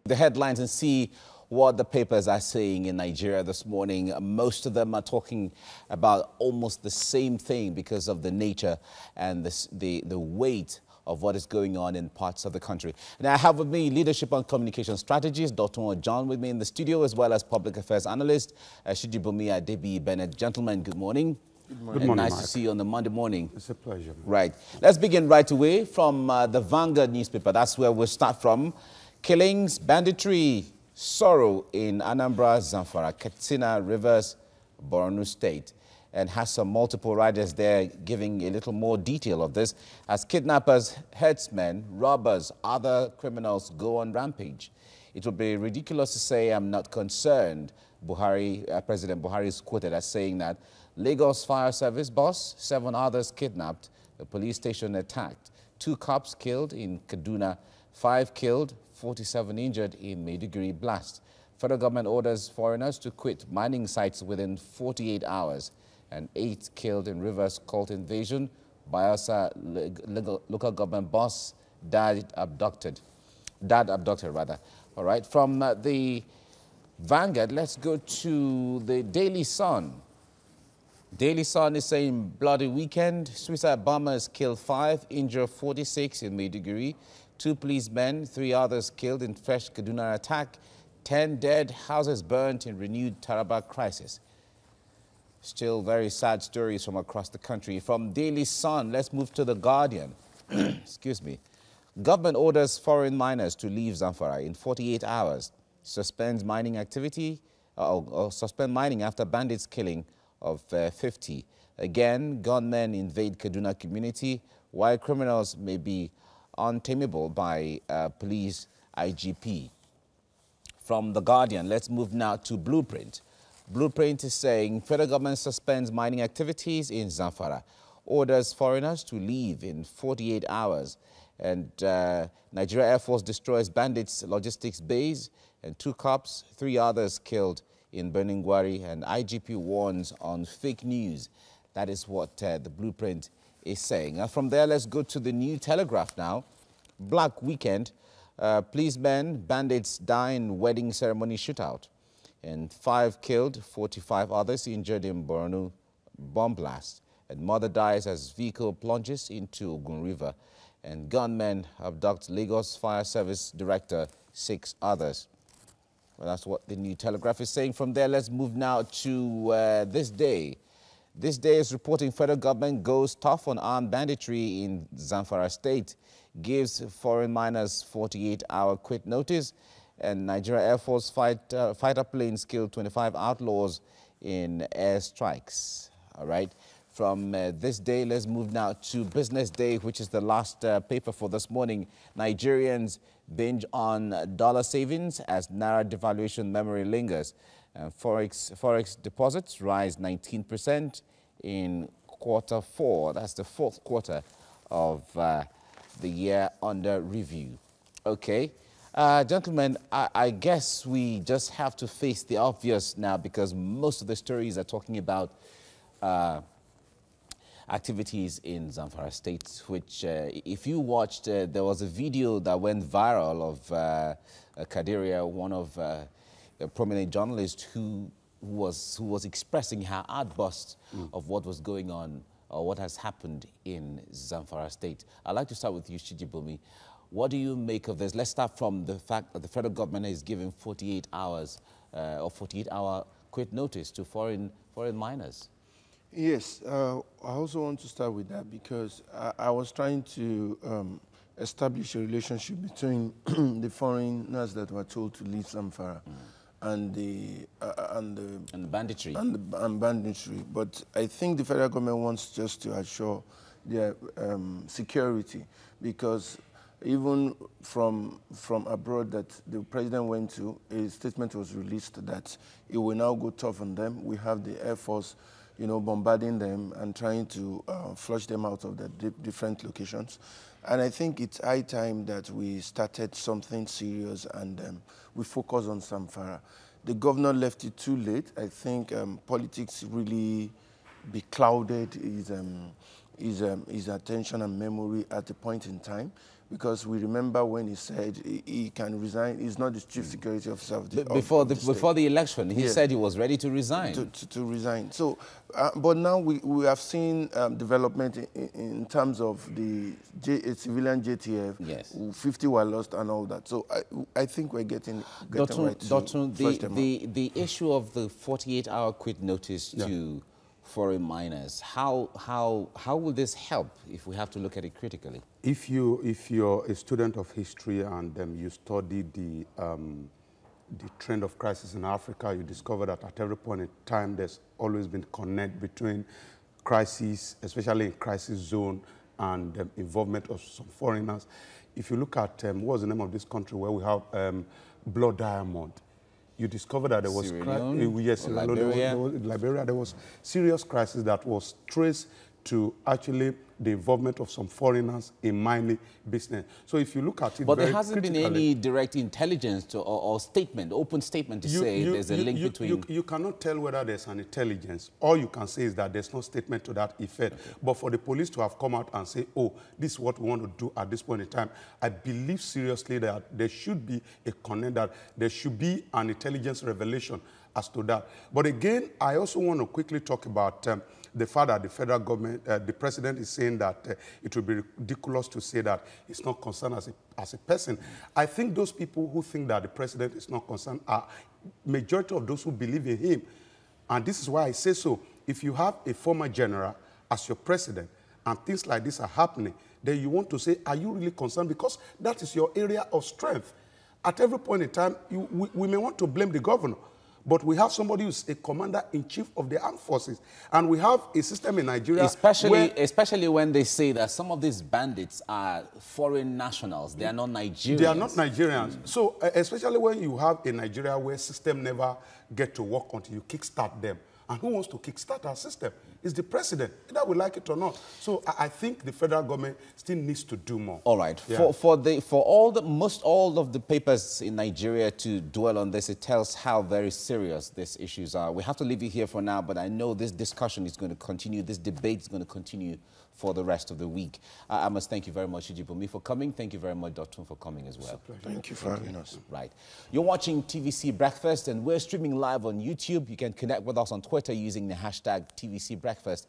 The headlines and see what the papers are saying in Nigeria this morning. Most of them are talking about almost the same thing because of the nature and the weight of what is going on in parts of the country. Now, I have with me Leadership and Communication Strategist, Dr. John, with me in the studio, as well as Public Affairs Analyst, Shijibumi Adebi Bennett. Gentlemen, good morning. Good morning. And nice Mark. to see you on the Monday morning. It's a pleasure. Right. Let's begin right away from the Vanguard newspaper. That's where we'll start from. Killings, banditry, sorrow in Anambra, Zamfara, Katsina, Rivers, Borno State. And has some multiple riders there giving a little more detail of this as kidnappers, herdsmen, robbers, other criminals go on rampage. It would be ridiculous to say I'm not concerned. President Buhari is quoted as saying that Lagos Fire Service boss, 7 others kidnapped, the police station attacked, 2 cops killed in Kaduna, 5 killed, 47 injured in Maiduguri blast. Federal government orders foreigners to quit mining sites within 48 hours. And 8 killed in Rivers cult invasion. Bayelsa local government boss, dad abducted rather. All right, from the Vanguard, let's go to the Daily Sun. Daily Sun is saying bloody weekend. Suicide bombers killed 5, injure 46 in Maiduguri. 2 policemen, 3 others killed in fresh Kaduna attack. 10 dead, houses burnt in renewed Taraba crisis. Still very sad stories from across the country. From Daily Sun, let's move to The Guardian. Excuse me. Government orders foreign miners to leave Zamfara in 48 hours. Suspends mining activity, or suspend mining after bandits killing of 50. Again, gunmen invade Kaduna community, while criminals may be untamable by police IGP. From The Guardian, let's move now to Blueprint. Blueprint is saying federal government suspends mining activities in Zamfara, orders foreigners to leave in 48 hours, and Nigeria Air Force destroys bandits' logistics base, and 2 cops, 3 others killed in Beningwari, and IGP warns on fake news. That is what the Blueprint is saying. And from there, let's go to the New Telegraph now. Black weekend, policemen, bandits die in wedding ceremony shootout. And 5 killed, 45 others injured in Borno bomb blast. And mother dies as vehicle plunges into Ogun River. And gunmen abduct Lagos Fire Service director, 6 others. Well, that's what the New Telegraph is saying. From there, let's move now to This Day. This Day is reporting federal government goes tough on armed banditry in Zamfara state, gives foreign miners 48-hour quit notice. And Nigeria Air Force fighter planes killed 25 outlaws in air strikes. All right. From This Day, let's move now to Business Day, which is the last paper for this morning. Nigerians binge on dollar savings as Naira devaluation memory lingers. Forex deposits rise 19% in Q4. That's the 4th quarter of the year under review. Okay. Gentlemen, I guess we just have to face the obvious now because most of the stories are talking about activities in Zamfara State, which if you watched, there was a video that went viral of Kadiria, one of a prominent journalist who was expressing her outburst of what was going on or what has happened in Zamfara State. I'd like to start with you, Shijibumi. What do you make of this? Let's start from the fact that the federal government is giving 48 hours or 48-hour quit notice to foreign miners. Yes, I also want to start with that because I was trying to establish a relationship between the foreigners that were told to leave Zamfara and the banditry. And banditry. But I think the federal government wants just to assure their security because even from abroad that the president went to, a statement was released that it will now go tough on them. We have the Air Force, you know, bombarding them and trying to flush them out of the different locations. And I think it's high time that we started something serious and we focus on Zamfara. The governor left it too late. I think politics really beclouded his attention and memory at a point in time, because we remember when he said he can resign. He's not the chief security officer of the before the election. He said he was ready to resign. To resign. So, but now we have seen development in terms of the civilian JTF. Yes. 50 were lost and all that. So I think we're getting right to the issue of the 48-hour quit notice to foreign miners. How will this help if we have to look at it critically? If you're a student of history and you study the trend of crisis in Africa, you discover that at every point in time there's always been connect between crisis, especially in crisis zone, and involvement of some foreigners. If you look at what's the name of this country where we have blood diamond, you discover that there was Liberia. There was serious crisis that was traced to actually the involvement of some foreigners in mining business. So if you look at it, but there hasn't been any direct intelligence or statement, open statement to say there's a link between. You cannot tell whether there's an intelligence. All you can say is that there's no statement to that effect. Okay. But for the police to have come out and say, oh, this is what we want to do at this point in time, I believe seriously that there should be a connect, that there should be an intelligence revelation as to that. But again, I also want to quickly talk about the fact that the federal government, the president is saying that it would be ridiculous to say that he's not concerned as a person. I think those people who think that the president is not concerned are majority of those who believe in him. And this is why I say so. If you have a former general as your president and things like this are happening, then you want to say, are you really concerned? Because that is your area of strength. At every point in time, we may want to blame the governor. But we have somebody who's a commander-in-chief of the armed forces. And we have a system in Nigeria especially when they say that some of these bandits are foreign nationals. They are not Nigerians. They are not Nigerians. So especially when you have a Nigeria where system never get to work until you kickstart them. And who wants to kickstart our system? It's the president, whether we like it or not. So I think the federal government still needs to do more. All right. Yeah. For most all of the papers in Nigeria to dwell on this, it tells how very serious these issues are. We have to leave it here for now, but I know this discussion is going to continue. This debate is going to continue for the rest of the week. I must thank you very much, Ujibumi, for coming. Thank you very much, Dr. for coming as well. Thank you for having us. Right. You're watching TVC Breakfast, and we're streaming live on YouTube. You can connect with us on Twitter using the hashtag TVC Breakfast.